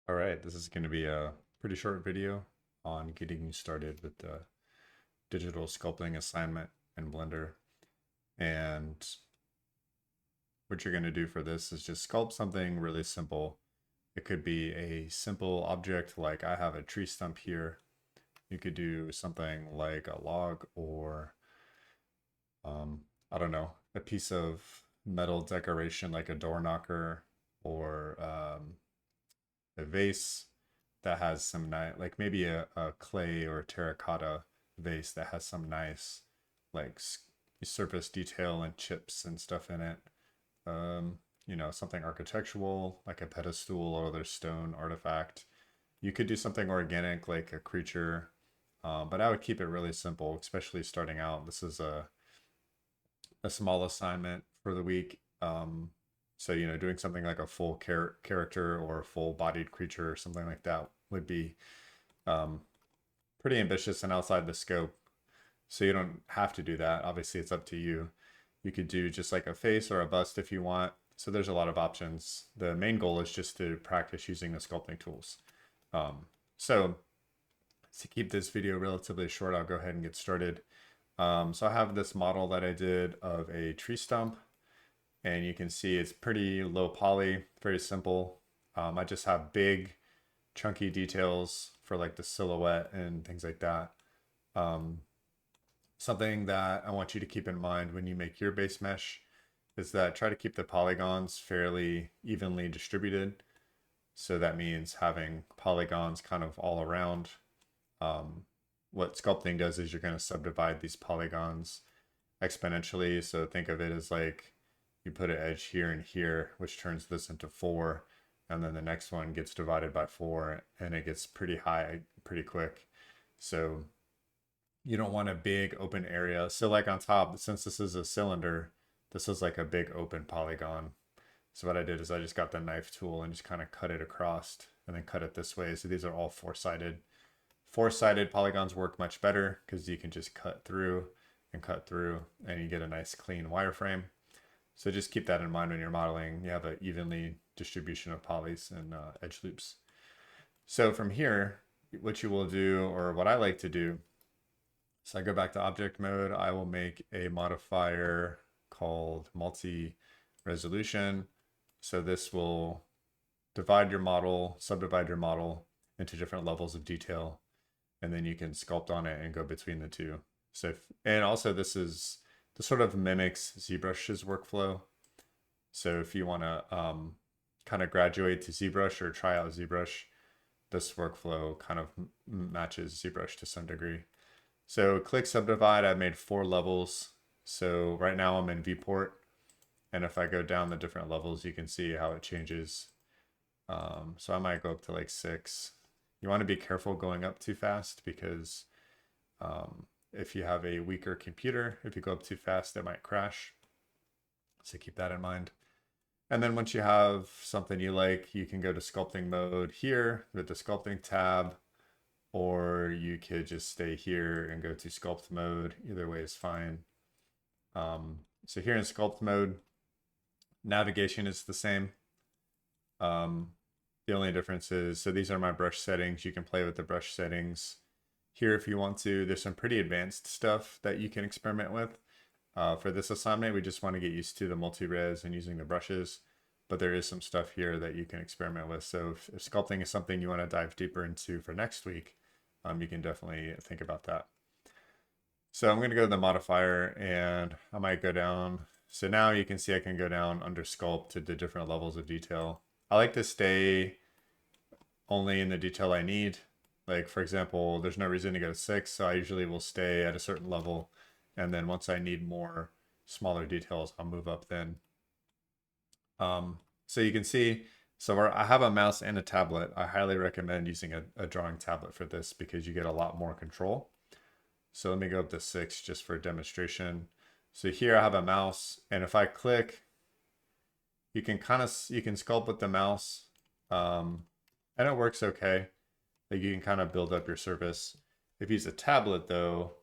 All right, this is going to be a pretty short video on getting you started with the digital sculpting assignment in Blender. And what you're going to do for this is just sculpt something really simple. It could be a simple object like I have a tree stump here. You could do something like a log or, I don't know, a piece of metal decoration like a door knocker or a vase that has some nice, like maybe a clay or terracotta vase that has some nice, like surface detail and chips and stuff in it. Something architectural like a pedestal or other stone artifact. You could do something organic like a creature, but I would keep it really simple, especially starting out. This is a small assignment for the week. So, doing something like a full character or a full bodied creature or something like that would be um, pretty ambitious and outside the scope. So you don't have to do that. Obviously, it's up to you. You could do just like a face or a bust if you want. So there's a lot of options. The main goal is just to practice using the sculpting tools. So to keep this video relatively short, I'll go ahead and get started. So I have this model that I did of a tree stump, and you can see it's pretty low poly, very simple. I just have big chunky details for like the silhouette and things like that. Um, Something that I want you to keep in mind when you make your base mesh is that try to keep the polygons fairly evenly distributed. So that means having polygons kind of all around. What sculpting does is you're going to subdivide these polygons exponentially. So think of it as like you put an edge here and here, which turns this into 4. And then the next one gets divided by 4 and it gets pretty high pretty quick. So you don't want a big open area. So like on top, since this is a cylinder, this is like a big open polygon. So what I did is I just got the knife tool and just kind of cut it across and then cut it this way. So these are all four-sided. Four-sided polygons work much better because you can just cut through and you get a nice clean wireframe. So just keep that in mind when you're modeling. You have an evenly distribution of polys and edge loops. So from here, what you will do, or what I like to do, so I go back to object mode. I will make a modifier called multi-resolution. So this will divide your model, subdivide your model into different levels of detail, and then you can sculpt on it and go between the two. And also this sort of mimics ZBrush's workflow. So if you want to kind of graduate to ZBrush or try out ZBrush, this workflow kind of matches ZBrush to some degree. So click subdivide. I've made 4 levels. So right now I'm in viewport. And if I go down the different levels, you can see how it changes. So I might go up to like 6. You want to be careful going up too fast because if you have a weaker computer, if you go up too fast, it might crash. So keep that in mind. And then once you have something you like, you can go to sculpting mode here with the sculpting tab, or you could just stay here and go to sculpt mode. Either way is fine. So here in sculpt mode, navigation is the same. The only difference is, so these are my brush settings. You can play with the brush settings here if you want to. There's some pretty advanced stuff that you can experiment with. For this assignment, we just want to get used to the multi-res and using the brushes, but there is some stuff here that you can experiment with. So if sculpting is something you want to dive deeper into for next week, you can definitely think about that. So I'm going to go to the modifier and I might go down. So now you can see I can go down under sculpt to the different levels of detail. I like to stay only in the detail I need. Like for example, there's no reason to go to 6, so I usually will stay at a certain level. And then once I need more smaller details, I'll move up then. So you can see, so I have a mouse and a tablet. I highly recommend using a drawing tablet for this because you get a lot more control. So let me go up to 6 just for a demonstration. So here I have a mouse, and if I click, you can sculpt with the mouse, and it works okay. Like you can kind of build up your surface. If you use a tablet though,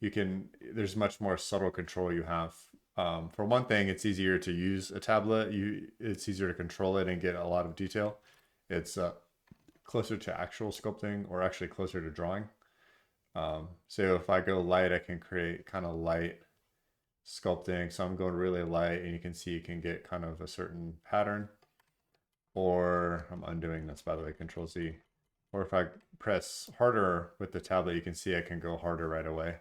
there's much more subtle control you have. For one thing, it's easier to use a tablet. It's easier to control it and get a lot of detail. It's closer to actual sculpting or actually closer to drawing. So if I go light, I can create kind of light sculpting. So I'm going really light, and you can see you can get kind of a certain pattern. Or I'm undoing this, by the way, Control Z. Or if I press harder with the tablet, you can see I can go harder right away.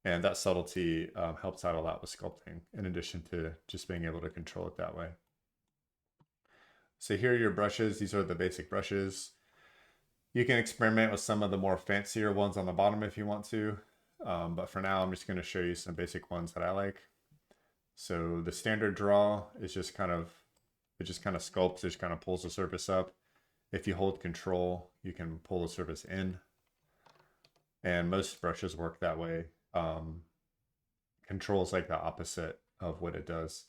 And that subtlety helps out a lot with sculpting, in addition to just being able to control it that way. So here are your brushes. These are the basic brushes. You can experiment with some of the more fancier ones on the bottom if you want to. But for now, I'm just going to show you some basic ones that I like. So the standard draw is just kind of, it just kind of sculpts, it just kind of pulls the surface up. If you hold control, you can pull the surface in. And most brushes work that way. Control is like the opposite of what it does.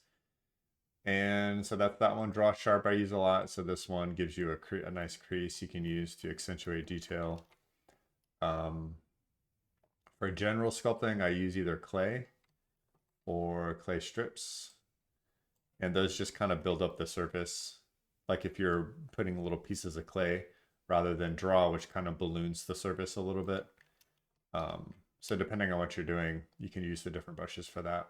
And so that's that one. Draw sharp I use a lot. So this one gives you a nice crease you can use to accentuate detail. For general sculpting, I use either clay or clay strips. And those just kind of build up the surface. Like if you're putting little pieces of clay rather than draw, which kind of balloons the surface a little bit. So depending on what you're doing, you can use the different brushes for that.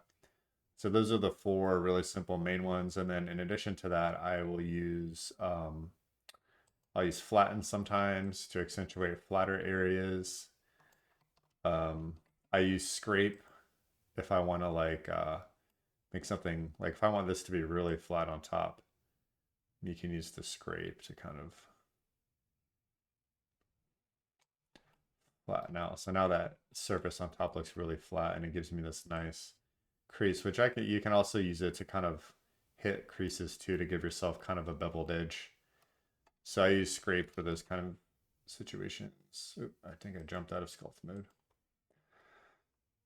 So those are the four really simple main ones. And then in addition to that, I will use, I'll use flatten sometimes to accentuate flatter areas. I use scrape if I want to like make something, like if I want this to be really flat on top, you can use the scrape to kind of flatten out. So now that surface on top looks really flat, and it gives me this nice crease, which you can also use it to kind of hit creases too, to give yourself kind of a beveled edge. So I use scrape for those kind of situations. Oop, I think I jumped out of sculpt mode.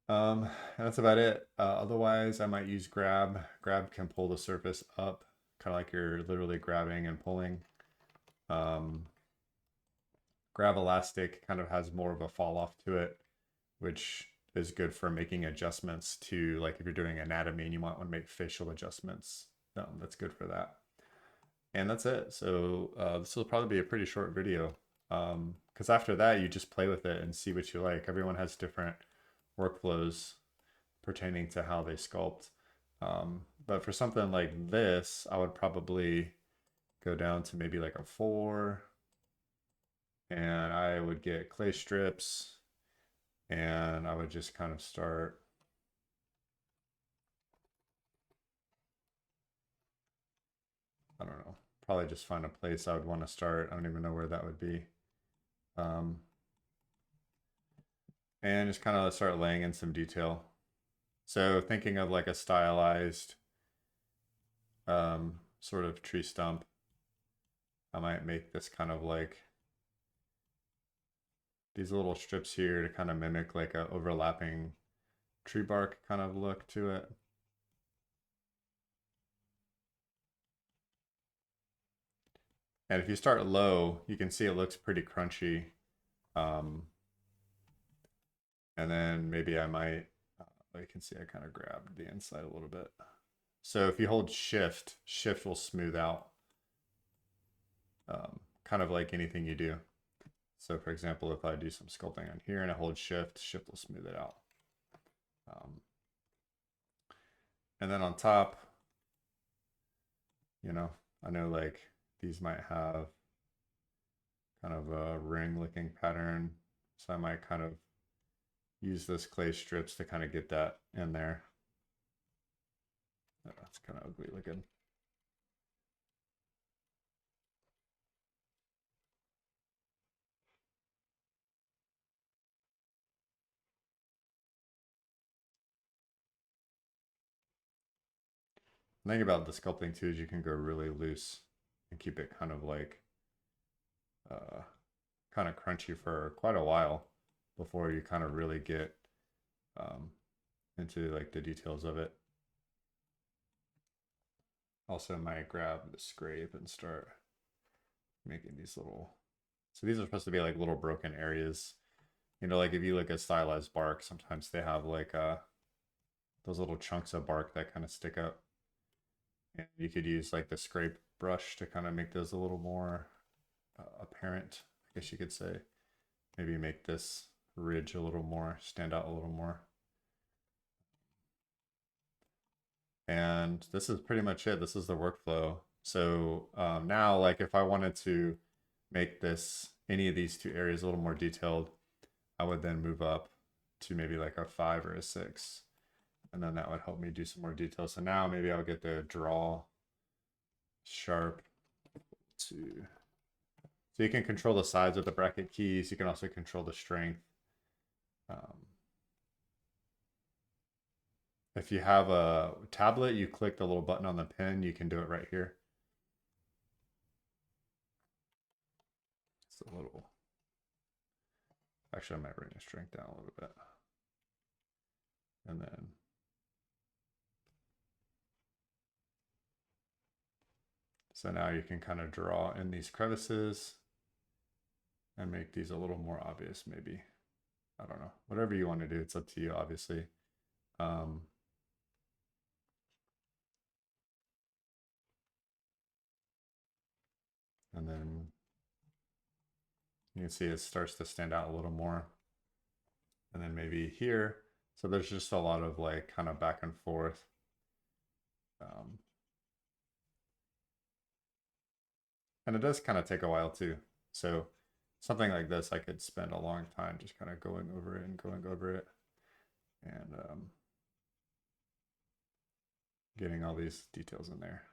And that's about it. Otherwise, I might use grab. Grab can pull the surface up, kind of like you're literally grabbing and pulling. Grab elastic kind of has more of a fall off to it, which is good for making adjustments to, like if you're doing anatomy and you might want to make facial adjustments. That's good for that. And that's it. So this will probably be a pretty short video, because after that you just play with it and see what you like. Everyone has different workflows pertaining to how they sculpt. But for something like this, I would probably go down to maybe like a 4, and I would get clay strips, and I would just kind of start I don't know, probably just find a place I would want to start. I don't even know where that would be. And just kind of start laying in some detail. So thinking of like a stylized sort of tree stump, I might make this kind of like these little strips here to kind of mimic like a overlapping tree bark kind of look to it. And if you start low, you can see it looks pretty crunchy. And then maybe I might, you can see I kind of grabbed the inside a little bit. So if you hold shift, shift will smooth out, kind of like anything you do. So for example, if I do some sculpting on here and I hold shift, shift will smooth it out. And then on top, you know, I know like these might have kind of a ring looking pattern. So I might kind of use those clay strips to kind of get that in there. Oh, that's kind of ugly looking. The thing about the sculpting too is you can go really loose and keep it kind of like kind of crunchy for quite a while before you kind of really get into like the details of it. Also might grab the scrape and start making these little, so these are supposed to be like little broken areas. You know, like if you look at stylized bark, sometimes they have like those little chunks of bark that kind of stick up. And you could use like the scrape brush to kind of make those a little more apparent, I guess you could say. Maybe make this ridge a little more, stand out a little more. And this is pretty much it. This is the workflow. So now, like if I wanted to make this, any of these two areas a little more detailed, I would then move up to maybe like a 5 or a 6. And then that would help me do some more detail. So now maybe I'll get the draw sharp to, so you can control the size with the bracket keys. You can also control the strength. If you have a tablet, you click the little button on the pen, you can do it right here. It's a little, actually I might bring the strength down a little bit. And then so now you can kind of draw in these crevices and make these a little more obvious, maybe. I don't know. Whatever you want to do, it's up to you, obviously. And then you can see it starts to stand out a little more. And then maybe here. So there's just a lot of like kind of back and forth. And it does kind of take a while too. So something like this, I could spend a long time just kind of going over it and going over it. And getting all these details in there.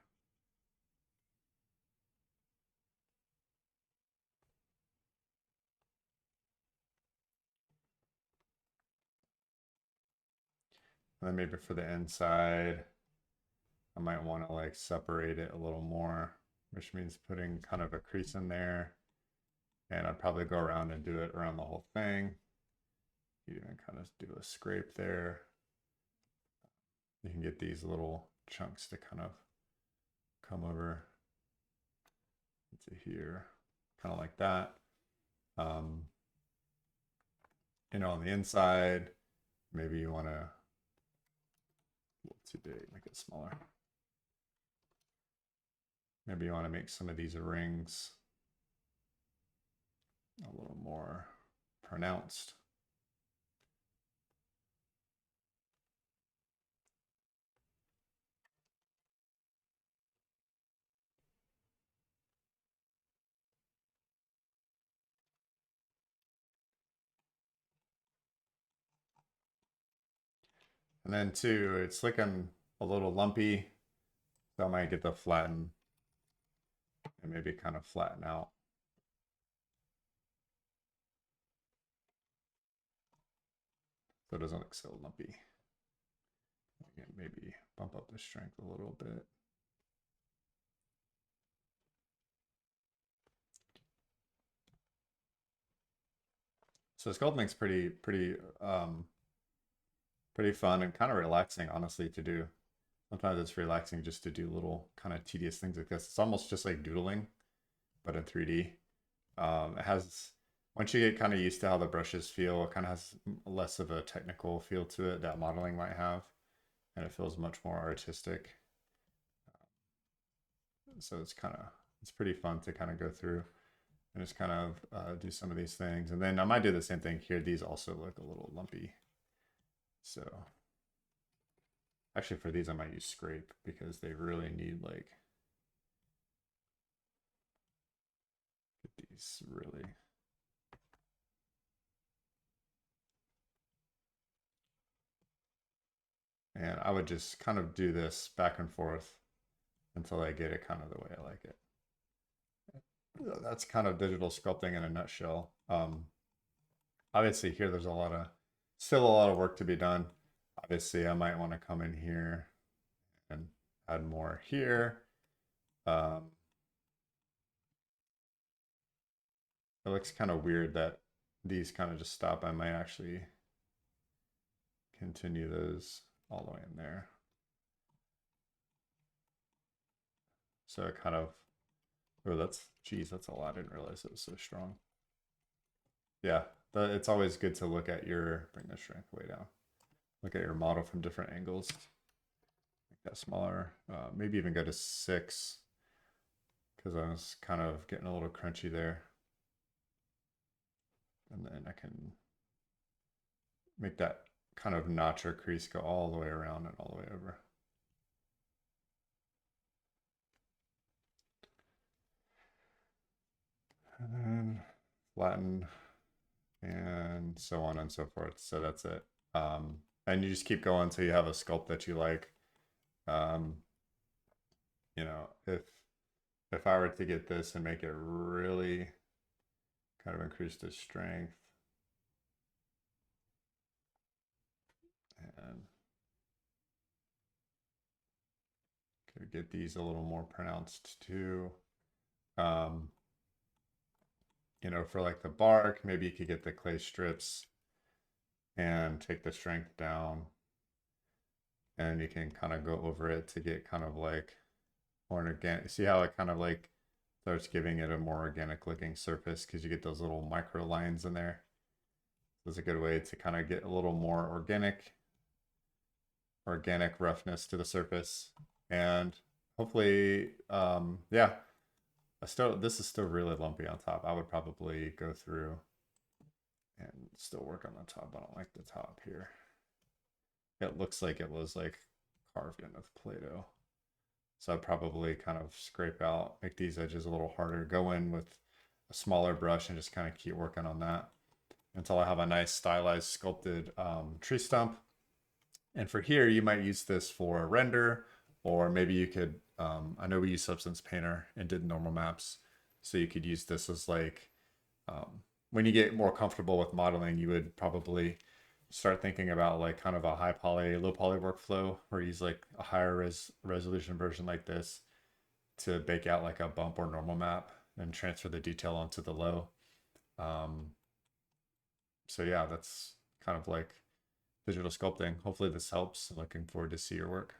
And then maybe for the inside, I might want to like separate it a little more, which means putting kind of a crease in there. And I'd probably go around and do it around the whole thing. You even kind of do a scrape there. You can get these little chunks to kind of come over into here, kind of like that. You know, on the inside, maybe you want to, a little too big, make it smaller. Maybe you want to make some of these rings a little more pronounced. And then too, it's looking a little lumpy. So I might get the flatten and maybe kind of flatten out. So it doesn't look so lumpy. Again, maybe bump up the strength a little bit. So sculpting's pretty fun and kind of relaxing, honestly, to do. Sometimes it's relaxing just to do little kind of tedious things like this. It's almost just like doodling, but in 3D. It has, once you get kind of used to how the brushes feel, it kind of has less of a technical feel to it that modeling might have, and it feels much more artistic. So it's pretty fun to kind of go through and just kind of do some of these things. And then I might do the same thing here. These also look a little lumpy. So actually for these, I might use scrape because they really need like, get these really. And I would just kind of do this back and forth until I get it kind of the way I like it. That's kind of digital sculpting in a nutshell. Obviously here there's still a lot of work to be done. Obviously I might want to come in here and add more here. It looks kind of weird that these kind of just stop. I might actually continue those all the way in there. So it kind of, oh, that's a lot. I didn't realize it was so strong. Yeah, it's always good to look at bring the strength way down. Look at your model from different angles. Make that smaller. Maybe even go to 6 because I was kind of getting a little crunchy there. And then I can make that kind of notch or crease go all the way around and all the way over. And then flatten and so on and so forth. So that's it. And you just keep going until you have a sculpt that you like. Um, you know, if I were to get this and make it really kind of increase the strength and could get these a little more pronounced too. Um, you know, for like the bark, maybe you could get the clay strips and take the strength down, and you can kind of go over it to get kind of like more organic. See how it kind of like starts giving it a more organic looking surface because you get those little micro lines in there. So it's a good way to kind of get a little more organic roughness to the surface. And hopefully, yeah, this is still really lumpy on top. I would probably go through and still work on the top. I don't like the top here. It looks like it was like carved in with Play-Doh. So I'd probably kind of scrape out, make these edges a little harder, go in with a smaller brush and just kind of keep working on that until I have a nice stylized sculpted tree stump. And for here, you might use this for a render, or maybe you could, I know we use Substance Painter and did normal maps. So you could use this as like, when you get more comfortable with modeling, you would probably start thinking about like kind of a high poly, low poly workflow where you use like a higher resolution version like this to bake out like a bump or normal map and transfer the detail onto the low. So yeah, that's kind of like digital sculpting. Hopefully this helps. Looking forward to see your work.